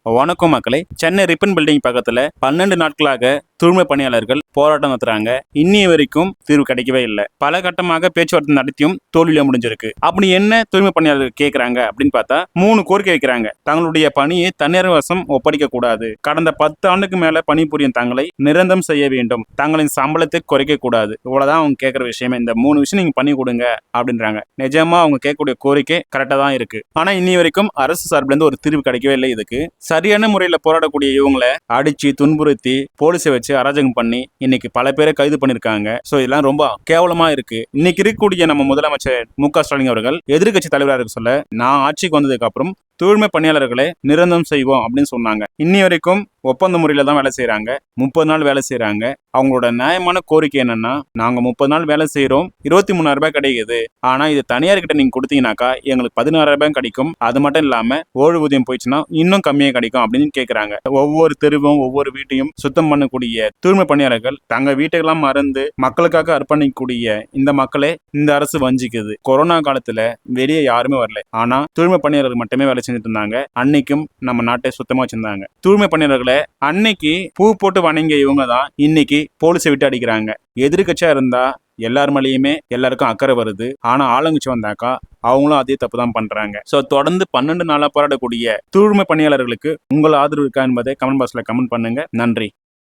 வணக்கம் மக்களே. Chennai ribbon building பக்கத்துல 12 நாட்களாக தூய்மை பணியாளர்கள் போராட்டம் நடத்துறாங்க. இன்னிய வரைக்கும் தீர்வு கிடைக்கவே இல்லை. பல கட்டமாக பேச்சுவார்த்தை நடத்தியும் தோல்வியில முடிஞ்சிருக்கு. அப்படி என்ன தூய்மை பணியாளர்கள் கேட்கறாங்க அப்படின்னு பார்த்தா 3 கோரிக்கை வைக்கிறாங்க. தங்களுடைய பணியை தனியார் வசம் ஒப்படைக்க கூடாது, கடந்த 10 ஆண்டுக்கு மேல பணிபுரியும் தங்களை நிரந்தரம் செய்ய வேண்டும், தங்களின் சம்பளத்தை குறைக்க கூடாது. இவ்வளவுதான் அவங்க கேட்கிற விஷயமே. இந்த 3 விஷயம் நீங்க பண்ணி கொடுங்க அப்படின்றாங்க. நிஜமா அவங்க கேட்கக்கூடிய கோரிக்கை கரெக்டா தான் இருக்கு. ஆனா இன்னி வரைக்கும் அரசு சார்பில் இருந்து ஒரு தீர்வு கிடைக்கவே இல்லை. இதுக்கு சரியான முறையில போராடக்கூடிய இவங்களை அடிச்சு துன்புறுத்தி போலீஸை வச்சு அராஜகம் பண்ணி இன்னைக்கு பல பேரை கைது பண்ணிருக்காங்க. சோ இதெல்லாம் ரொம்ப கேவலமா இருக்கு. இன்னைக்கு இருக்கக்கூடிய நம்ம முதலமைச்சர் மு.க.ஸ்டாலின் அவர்கள் எதிர்கட்சி தலைவராக இருக்க சொல்ல, நான் ஆட்சிக்கு வந்ததுக்கு அப்புறம் தூய்மை பணியாளர்களை நிரந்தரம் செய்வோம் அப்படின்னு சொன்னாங்க. இன்னி வரைக்கும் ஒப்பந்த முறையில தான் வேலை செய்யறாங்க. 30 நாள் வேலை செய்யறாங்க. அவங்களோட நியாயமான கோரிக்கை என்னன்னா, நாங்க 30 நாள் வேலை செய்யறோம், 23,000 ரூபாய் கிடைக்குது. ஆனா இது தனியார் கிட்ட நீங்க கொடுத்தீங்கன்னாக்கா எங்களுக்கு 16,000 ரூபாய் கிடைக்கும். அது மட்டும் இல்லாம ஓய்வூதியம் போயிடுச்சுன்னா இன்னும் கம்மியா கிடைக்கும் அப்படின்னு கேட்கறாங்க. ஒவ்வொரு தெருவும் ஒவ்வொரு வீட்டையும் சுத்தம் பண்ணக்கூடிய தூய்மை பணியாளர்கள் தங்க வீட்டுக்கெல்லாம் மறந்து மக்களுக்காக அர்ப்பணிக்கக்கூடிய இந்த மக்களை இந்த அரசு வஞ்சிக்குது. கொரோனா காலத்துல வெளியே யாருமே வரல. ஆனா தூய்மை பணியாளர்கள் மட்டுமே வேலை செஞ்சுட்டு இருந்தாங்க. அன்னைக்கும் நம்ம நாட்டை சுத்தமா வச்சிருந்தாங்க. தூய்மை பணியாளர்களை அன்னைக்கு பூ போட்டு வணங்கிய இவங்க தான் இன்னைக்கு போலீஸை விட்டு அடிக்கிறாங்க. எதிர்கட்சியா இருந்தா எல்லார் மேலேயுமே எல்லாருக்கும் அக்கறை வருது. ஆனா ஆளுங்கட்சி வந்தாக்கா அவங்களும் அதே தப்பு தான் பண்றாங்க. சோ தொடர்ந்து 12 நாளா போராடக்கூடிய தூய்மை பணியாளர்களுக்கு உங்கள் ஆதரவு இருக்கா என்பதை கமெண்ட் பாக்ஸ்ல கமெண்ட் பண்ணுங்க. நன்றி.